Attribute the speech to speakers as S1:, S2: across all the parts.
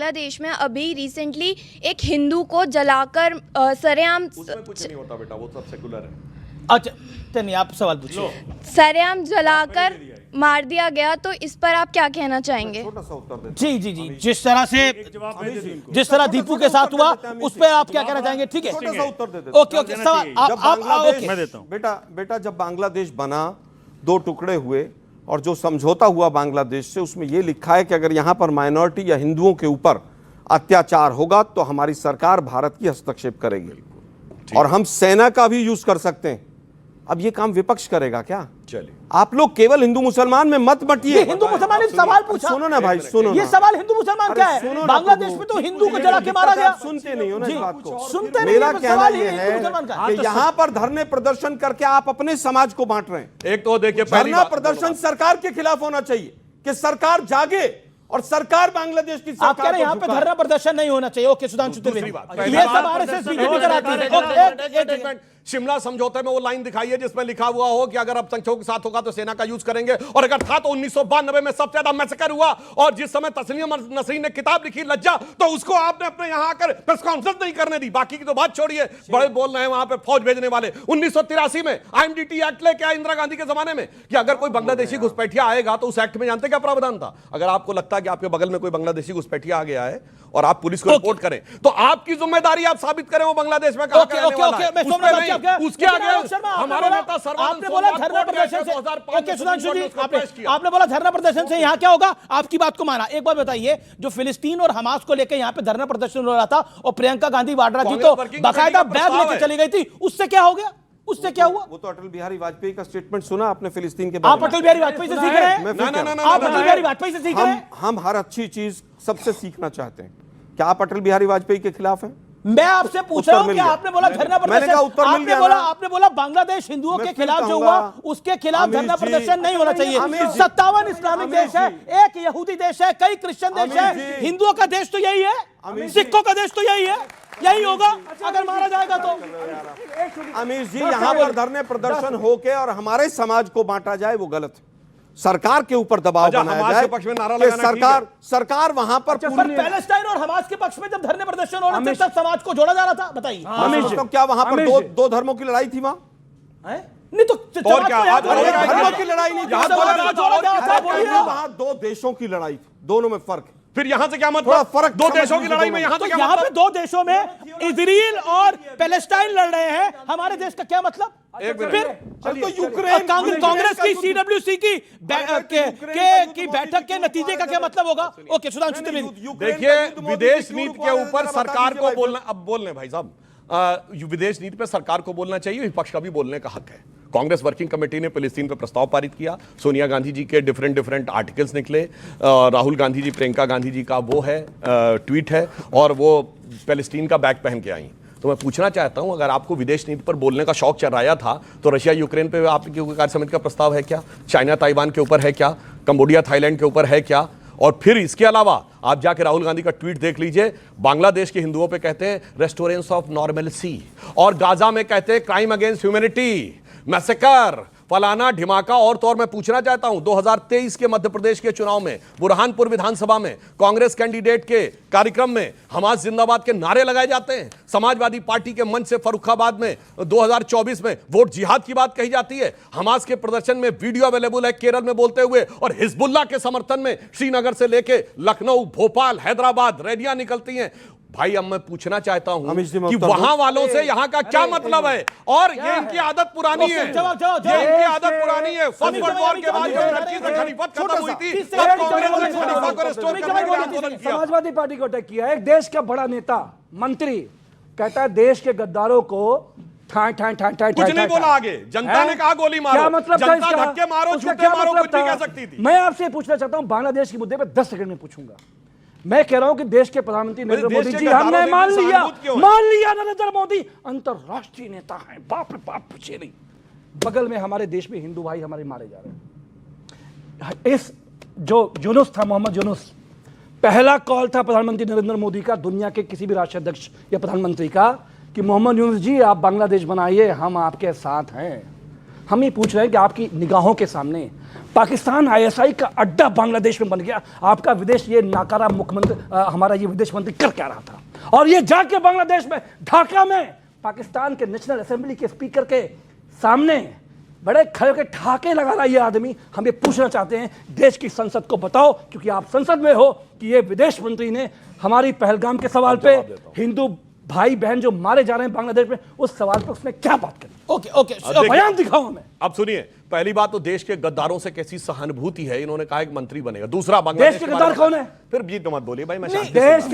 S1: बांग्लादेश में अभी रिसेंटली एक हिंदू को जलाकर सरेआम,
S2: उसमें कुछ नहीं होता बेटा, वो सब सेकुलर है।
S3: अच्छा चलिए आप सवाल पूछिए।
S1: सरेआम जलाकर मार दिया गया, तो इस पर आप क्या कहना चाहेंगे?
S2: छोटा सा उत्तर देता
S3: जी जी जी, जिस तरह दीपू के साथ हुआ उस पर आप क्या कहना चाहेंगे? ठीक है,
S2: छोटा सा उत्तर दे देता
S3: ओके ओके, सवाल आप
S2: मैं देता हूं। बेटा जब बांग्लादेश बना, दो टुकड़े हुए, और जो समझौता हुआ बांग्लादेश से, उसमें यह लिखा है कि अगर यहां पर माइनॉरिटी या हिंदुओं के ऊपर अत्याचार होगा तो हमारी सरकार भारत की हस्तक्षेप करेगी, और हम सेना का भी यूज कर सकते हैं। अब ये काम विपक्ष करेगा क्या?
S4: चलिए,
S2: आप लोग केवल हिंदू मुसलमान में मत बंटिए।
S3: हिंदू मुसलमान ने सवाल पूछा,
S2: सुनो ना भाई, सुनो
S3: ये
S2: ना।
S3: सवाल हिंदू मुसलमान क्या है? बांग्लादेश में तो हिंदू को जला के मारा गया।
S2: सुनते नहीं हो ना इस बात को।
S3: सुनते नहीं,
S2: मेरा कहना
S3: सवाल
S2: ये है कि यहाँ पर धरने प्रदर्शन करके आप अपने समाज को बांट रहे हैं।
S4: एक तो देखिए, पहली
S2: धरना
S4: बात
S2: प्रदर्शन सरकार के खिलाफ होना चाहिए कि सरकार जागे और सरकार बांग्लादेश की
S3: आप कह रहे हैं यहाँ पे धरना प्रदर्शन नहीं होना चाहिए। ओके सुधांशु त्रिवेदी, ये सब आरएसएस बीजेपी कराती है।
S4: शिमला समझौते में वो लाइन दिखाई है जिसमें लिखा हुआ हो कि अगर अब संख्याओं के साथ होगा तो सेना का यूज करेंगे, और अगर था तो 1992 में सबसे ज्यादा मैसेकर हुआ, और जिस समय तस्लीम नसरीन ने किताब लिखी लज्जा, तो उसको आपने अपने यहां आकर प्रेस कॉन्फ्रेंस नहीं करने दी। बाकी की तो बात छोड़िए, बड़े बोल रहे हैं वहां पे फौज भेजने वाले। 1983 में आईएमडीटी एक्ट लेके आए इंदिरा गांधी के जमाने में कि अगर कोई बांग्लादेशी घुसपैठिया आएगा तो उस एक्ट में जानते क्या प्रावधान था? अगर आपको लगता है कि आपके बगल में कोई बांग्लादेशी घुसपैठिया आ गया है और आप पुलिस को रिपोर्ट करें, तो आपकी जिम्मेदारी आप साबित करें वो बांग्लादेश में कहां रहने वाला है। उसके आगे हमारे नेता
S3: आपने बोला धरना प्रदर्शन से, ओके सुधांशु जी, आपने बोला धरना प्रदर्शन से यहाँ क्या होगा? आपकी बात को माना। एक बात बताइए, जो फिलिस्तीन और हमास को लेकर यहाँ पे धरना प्रदर्शन हो रहा था और प्रियंका गांधी वाड्रा जी तो बाकायदा बैग लेकर चली गई थी, उससे क्या हो गया? उससे क्या हुआ?
S2: वो तो अटल बिहारी वाजपेयी का स्टेटमेंट सुना आपने फिलिस्तीन के बारे में?
S3: आप अटल बिहारी वाजपेयी से सीख रहे हैं? आप अटल बिहारी वाजपेयी से सीख रहे हैं?
S2: हम हर अच्छी चीज सबसे सीखना चाहते हैं। क्या आप अटल बिहारी वाजपेयी के खिलाफ हैं?
S3: मैं आपसे पूछ रहा हूं कि आपने बोला धरना प्रदर्शन, आपने बोला बांग्लादेश हिंदुओं के खिलाफ जो हुआ उसके खिलाफ धरना प्रदर्शन नहीं होना चाहिए। 57 इस्लामिक देश है, एक यहूदी देश है, कई क्रिश्चियन देश है, हिंदुओं का देश तो यही है, सिखों का देश तो यही है, यही होगा अगर मारा जाएगा तो।
S2: अमीर जी, यहाँ पर धरने प्रदर्शन होके और हमारे समाज को बांटा जाए वो गलत है। सरकार के ऊपर दबाव बनाया जाए
S4: पक्ष में नारा
S2: कि सरकार वहां पर
S3: पैलेस्टाइन और हमास के पक्ष में जब धरने प्रदर्शन हो रहे थे तब समाज को जोड़ा जा रहा था। बताइए
S2: तो क्या वहां पर दो धर्मों की लड़ाई थी? वहां
S3: नहीं तो
S2: धर्मों की लड़ाई नहीं थी, वहां दो देशों की लड़ाई थी, दोनों में फर्क है।
S4: फिर यहां से क्या मतलब? फर्क दो देशों की लड़ाई में, यहां तो
S3: यहाँ पे दो देशों में इजराइल और पैलेस्टाइन लड़ रहे हैं, हमारे देश का क्या मतलब? फिर
S2: तो यूक्रेन
S3: कांग्रेस की सीडब्ल्यूसी की बैठक के नतीजे का क्या मतलब होगा? ओके सुधांशु त्रिवेदी,
S4: देखिए, विदेश नीति के ऊपर सरकार को बोलना, अब बोल रहे भाई साहब, विदेश नीति पे सरकार को बोलना चाहिए, विपक्ष का भी बोलने का हक है। कांग्रेस वर्किंग कमेटी ने फिलिस्तीन पे प्रस्ताव पारित किया, सोनिया गांधी जी के डिफरेंट आर्टिकल्स निकले, राहुल गांधी जी, प्रियंका गांधी जी का वो है ट्वीट है, और वो फिलिस्तीन का बैग पहन के आई। तो मैं पूछना चाहता हूं, अगर आपको विदेश नीति पर बोलने का शौक चढ़ाया था तो रशिया यूक्रेन पे आपकी कार्य समिति का प्रस्ताव है क्या? चाइना ताइवान के ऊपर है क्या? कंबोडिया थाईलैंड के ऊपर है क्या? और फिर इसके अलावा आप जाके राहुल गांधी का ट्वीट देख लीजिए, बांग्लादेश के हिंदुओं पे कहते हैं रेस्टोरेंस ऑफ नॉर्मलसी, और गाजा में कहते हैं क्राइम अगेंस्ट ह्यूमैनिटी, मैसेकर, फलाना ढिमाका। और तो और मैं पूछना चाहता हूं, 2023 के मध्य प्रदेश के चुनाव में बुरहानपुर विधानसभा में कांग्रेस कैंडिडेट के कार्यक्रम में हमास जिंदाबाद के नारे लगाए जाते हैं। समाजवादी पार्टी के मंच से फर्रुखाबाद में 2024 में वोट जिहाद की बात कही जाती है। हमास के प्रदर्शन में वीडियो अवेलेबल है केरल में बोलते हुए, और हिजबुल्लाह के समर्थन में श्रीनगर से लेके लखनऊ, भोपाल, हैदराबाद रैलियां निकलती हैं। भाई अब मैं पूछना चाहता हूं कि वहां वालों से यहां का क्या मतलब है? और ये इनकी आदत पुरानी है, ये इनकी आदत पुरानी है। फर्स्ट वर्ल्ड वॉर के बाद जब लड़की से खलीफत खत्म हुई थी तब कांग्रेस ने खलीफा को रिस्टोर करने का आंदोलन किया।
S5: समाजवादी पार्टी को अटैक किया। एक देश का बड़ा नेता मंत्री कहता है देश के गद्दारों को
S4: कुछ नहीं बोला, आगे जनता ने कहा गोली मारो,
S5: क्या मतलब
S4: जनता धक्के मारो, झूठे मारो, कुछ भी कह सकती थी।
S5: मैं आपसे पूछना चाहता हूं, बांग्लादेश के मुद्दे पर 10 सेकंड में पूछूंगा। मैं कह रहा हूं कि देश के प्रधानमंत्री नरेंद्र मोदी जी, हमने मान लिया नरेंद्र मोदी अंतरराष्ट्रीय नेता हैं, बाप रे बाप, पूछे नहीं। बगल में हमारे देश में हिंदू भाई हमारे मारे जा रहे हैं। इस जो यूनुस था, मोहम्मद यूनुस, पहला कॉल था प्रधानमंत्री नरेंद्र मोदी का दुनिया के किसी भी राष्ट्राध्यक्ष या प्रधानमंत्री का कि मोहम्मद यूनुस जी आप बांग्लादेश बनाइए, हम आपके साथ हैं, हम ये पूछ रहे हैं कि आपकी निगाहों के सामने पाकिस्तान आईएसआई का अड्डा बांग्लादेश में बन गया, आपका विदेश ये नाकारा मुख्यमंत्री हमारा ये विदेश मंत्री कर क्या रहा था? और ये जाके बांग्लादेश में ढाका में पाकिस्तान के नेशनल असेंबली के स्पीकर के सामने बड़े खड़े के ठहाके लगा रहा है ये आदमी। हम ये पूछना चाहते हैं देश की संसद को बताओ, क्योंकि आप संसद में हो, कि ये विदेश मंत्री ने हमारी पहलगाम के सवाल पे, हिंदू भाई बहन जो मारे जा रहे हैं बांग्लादेश में, उस सवाल पे उसने क्या बात करी?
S3: ओके
S4: बयान दिखाओ हमें। अब सुनिए, पहली बात तो देश के गद्दारों से कैसी सहानुभूति है, इन्होंने कहा एक मंत्री बनेगा। दूसरा, बांग्लादेश
S5: के गद्दार कौन है?
S4: फिर भी तो मत बोलिए भाई, मैं
S5: देश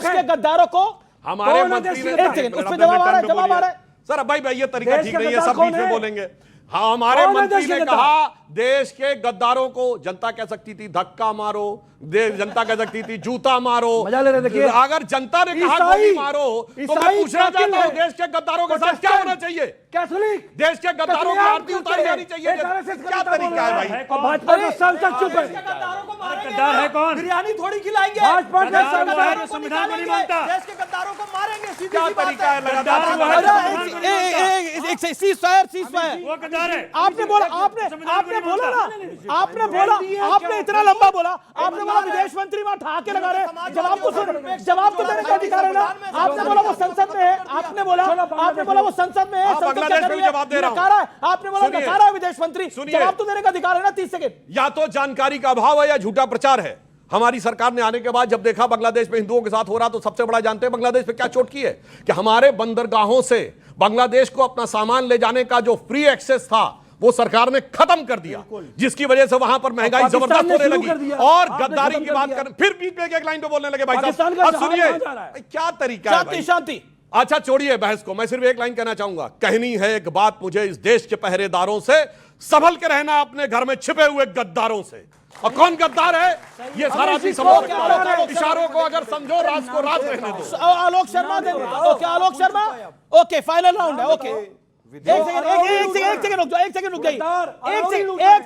S5: के
S3: गद्दारों को
S4: हमारे मंत्री
S3: उसमें जवाब आ रहा है
S4: सर। भाई ये तरीका ठीक नहीं है, सब बीच में बोलेंगे। हाँ, हमारे मंत्री ने कहा देश के गद्दारों को, जनता कह सकती थी धक्का मारो, जनता कह सकती थी जूता मारो,
S5: मजा ले रहे। देखिए,
S4: अगर जनता ने कहा गोली मारो तो मैं पूछना चाहता हूं देश के गद्दारों के साथ क्या होना चाहिए?
S5: कैथोलिक
S4: देश के गद्दारों की आरती उतारी जानी चाहिए। क्या तरीका है भाई?
S5: भाजपा का सांसद चुप है।
S3: गद्दार है कौन? बिरयानी थोड़ी खिलाएंगे,
S5: भाजपा के
S3: संविधान को नहीं मानता, देश के गद्दारों को मारेंगे।
S4: क्या तरीका है? लगातार
S3: आपने इतना लंबा बोला, आपने बोला विदेश मंत्री वहां ठहाके लगा रहे, जवाब तो देने का अधिकार है ना। आपने बोला वो संसद में है, आपने बोला वो संसद में है,
S4: बांग्लादेश में जवाब दे रहा हूं।
S3: आपने बोला नकारा है विदेश मंत्री, जवाब तो देने का अधिकार है ना। 30 सेकंड।
S4: या तो जानकारी का अभाव है या झूठा प्रचार है। हमारी सरकार ने आने के बाद जब देखा बांग्लादेश में हिंदुओं के साथ हो रहा, तो सबसे बड़ा जानते हैं बांग्लादेश पे क्या चोट की है कि हमारे बंदरगाहों से बांग्लादेश को अपना सामान ले जाने का जो फ्री एक्सेस था वो सरकार ने खत्म कर दिया, जिसकी वजह से वहां पर महंगाई जबरदस्त होने लगी। और गद्दारी की बात कर फिर बीच में एक लाइन पे बोलने लगे भाई साहब। अब सुनिए क्या तरीका है।
S3: शांति।
S4: अच्छा छोड़िए बहस को, मैं सिर्फ एक लाइन कहना चाहूंगा। कहनी है एक बात मुझे इस देश के पहरेदारों से, संभल के रहना अपने घर में छिपे हुए गद्दारों से। और कौन गद्दार है ये सारा आदमी समझ सकता है। इशारों को अगर समझो, राज को राज रहने दो।
S3: आलोक शर्मा देंगे। Okay Alok Sharma, okay final round है। ओके एक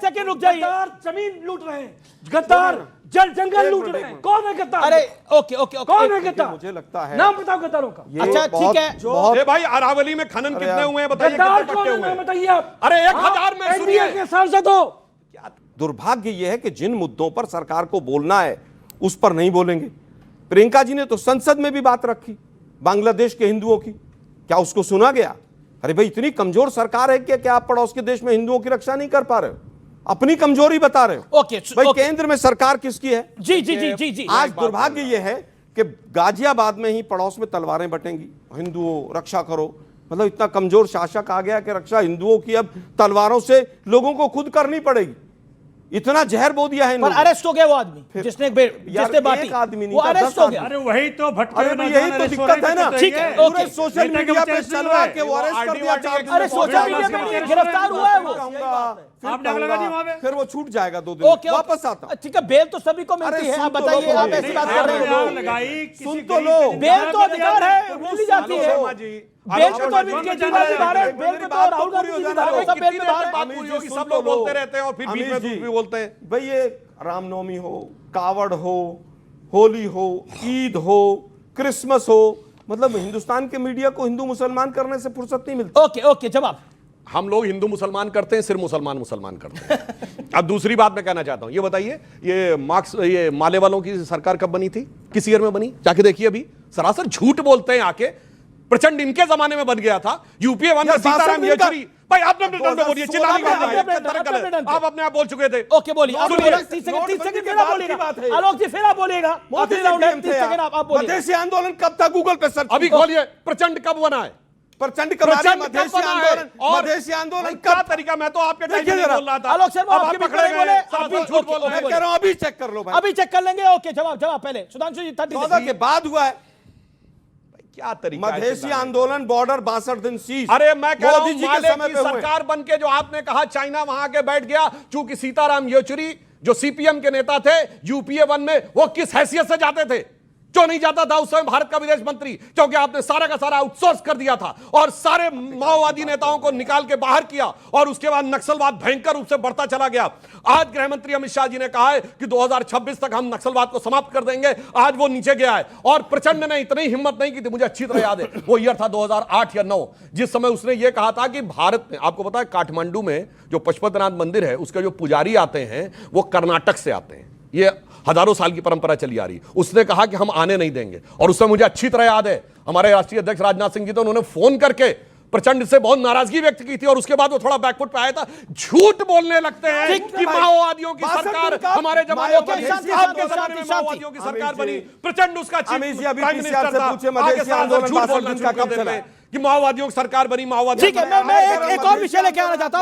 S3: सेकंड रुक जाइए।
S5: जमीन लूट रहे हैं गद्दार, जल जंगल लूट रहे हैं। कौन है गद्दार?
S3: अरे ओके
S5: कौन है गद्दार?
S2: मुझे लगता है
S5: नाम बताओ गद्दारों का।
S3: अच्छा ठीक है
S4: भाई, अरावली में खनन कितने हुए हैं बताइए?
S5: गद्दार कौन है बताइए आप।
S4: अरे 1000 में
S5: एनडीए के सांसद हो।
S2: दुर्भाग्य यह है कि जिन मुद्दों पर सरकार को बोलना है उस पर नहीं बोलेंगे। प्रियंका जी ने तो संसद में भी बात रखी बांग्लादेश के हिंदुओं की, क्या उसको सुना गया? अरे भाई, इतनी कमजोर सरकार है क्या आप पड़ोस के देश में हिंदुओं की रक्षा नहीं कर पा रहे हो? अपनी कमजोरी बता रहे हो। भाई केंद्र में सरकार किसकी है?
S3: जी।
S2: आज दुर्भाग्य यह है कि गाजियाबाद में ही पड़ोस में तलवारें बटेंगी, हिंदुओं रक्षा करो। मतलब इतना कमजोर शासक आ गया कि रक्षा हिंदुओं की अब तलवारों से लोगों को खुद करनी पड़ेगी। इतना जहर बो दिया है।
S3: पर अरेस्ट हो गया वो आदमी जिसने बांटी,
S2: आदमी नहीं,
S3: वो अरेस्ट हो गया।
S6: अरे वही तो भटके,
S2: यही तो दिक्कत है ना।
S3: ठीक है,
S2: ओके, सोशल मीडिया पे चल रहा है कि वो अरेस्ट कर दिया।
S3: अरे सोशल मीडिया पे गिरफ्तार हुआ है वो।
S6: आप डग लगा दी वहां पे,
S2: फिर वो छूट जाएगा 2 दिन वापस आता।
S3: ठीक है, बेल तो सभी को मिलती है। आप बताइए, आप ऐसी बात कर रहे हो।
S2: सुन तो लो,
S3: बेल तो अधिकार है, मिल जाती है। बेल पे तो अरविंद केजरीवाल भी बाहर है, बेल पे तो राहुल गांधी भी बाहर है, सब बेल पे बाहर है।
S4: सब लोग बोलते रहते हैं और फिर बीच में भी बोलते हैं।
S2: भाई ये रामनवमी हो, कावड़ हो, होली हो, ईद हो, क्रिसमस हो, मतलब हिंदुस्तान के मीडिया को हिंदू मुसलमान करने से फुर्सत नहीं मिलती।
S3: ओके जवाब।
S4: हम लोग हिंदू मुसलमान करते हैं, सिर्फ मुसलमान करते हैं। अब दूसरी बात मैं कहना चाहता हूं, ये बताइए ये माले वालों की सरकार कब बनी थी? किस ईयर में बनी? जाके देखिए। अभी सरासर झूठ बोलते हैं आके। प्रचंड इनके जमाने में बन गया था। यूपीए 1 में सीताराम येचुरी। भाई आप बोलिए, चिल्लाने आप अपने आप बोल चुके थे।
S3: ओके बोलिए, आप 30 सेकंड फिर आप बोलिएगा। आलोक जी फिर आप बोलिएगा। 30 सेकंड आप बोलिए।
S2: मधेसी आंदोलन कब था? गूगल पे सर्च
S4: अभी खोलिए। प्रचंड कब बना है?
S2: प्रचंड मधेसी आंदोलन
S4: क्या तरीका? मैं तो आपके टाइम में बोल रहा था।
S3: आलोक शर्मा आपके
S4: पकड़े गए, झूठ बोल रहे हैं।
S2: कह रहा हूं अभी चेक कर लो भाई,
S3: अभी चेक कर लेंगे। ओके जवाब पहले सुधांशु जी।
S2: 14 के बाद हुआ है।
S4: क्या तरीका?
S2: मधेसी आंदोलन, बॉर्डर 62 दिन सीज।
S4: अरे मैं कह रहा हूं,
S2: मोदी जी के
S4: माले
S2: समय
S4: की
S2: पे
S4: सरकार बन के जो आपने कहा चाइना वहां के बैठ गया, चूंकि सीताराम येचुरी जो सीपीएम के नेता थे यूपीए 1 में, वो किस हैसियत से जाते थे? क्यों नहीं जाता था उस समय भारत का विदेश मंत्री? क्योंकि आपने सारा का सारा आउटसोर्स कर दिया था और सारे माओवादी नेताओं को निकाल के बाहर किया और उसके बाद नक्सलवाद भयंकर रूप से बढ़ता चला गया। आज गृह मंत्री अमित शाह जी ने कहा है कि 2026 तक हम नक्सलवाद को समाप्त कर देंगे। आज वो नीचे गया है और प्रचंड ने इतनी हिम्मत नहीं की थी, मुझे अच्छी तरह याद है वो ईयर था 2008 या 9, जिस समय उसने ये कहा था कि भारत में, आपको पता है काठमांडू में जो पशुपतिनाथ मंदिर है उसके जो पुजारी आते हैं वो कर्नाटक से आते हैं, ये हजारों साल की परंपरा चली आ रही। उसने कहा कि हम आने नहीं देंगे और उसमें मुझे अच्छी तरह याद है हमारे राष्ट्रीय अध्यक्ष राजनाथ सिंह जी तो उन्होंने फोन करके प्रचंड से बहुत नाराजगी व्यक्त की थी और उसके बाद वो थोड़ा बैकफुट पे आया था। झूठ बोलने लगते हैं कि माओवादियों की सरकार हमारे जमाने में बनी, आपके जमाने में माओवादियों की सरकार बनी। प्रचंड उसका
S2: अमीश जी, अभी
S4: प्राइम
S2: पीसीआर
S4: मिनिस्टर
S2: से
S4: था,
S2: पूछे, मधेसी
S4: आगे साल
S2: आंदोलन
S4: झूठ बोलना
S2: 62 दिन का
S4: शुरू कर
S2: कब चला?
S4: देते हैं कि माओवादियों की सरकार बनी, माओवादी।
S3: ठीक है, मैं एक और विषय लेके आना चाहता हूं।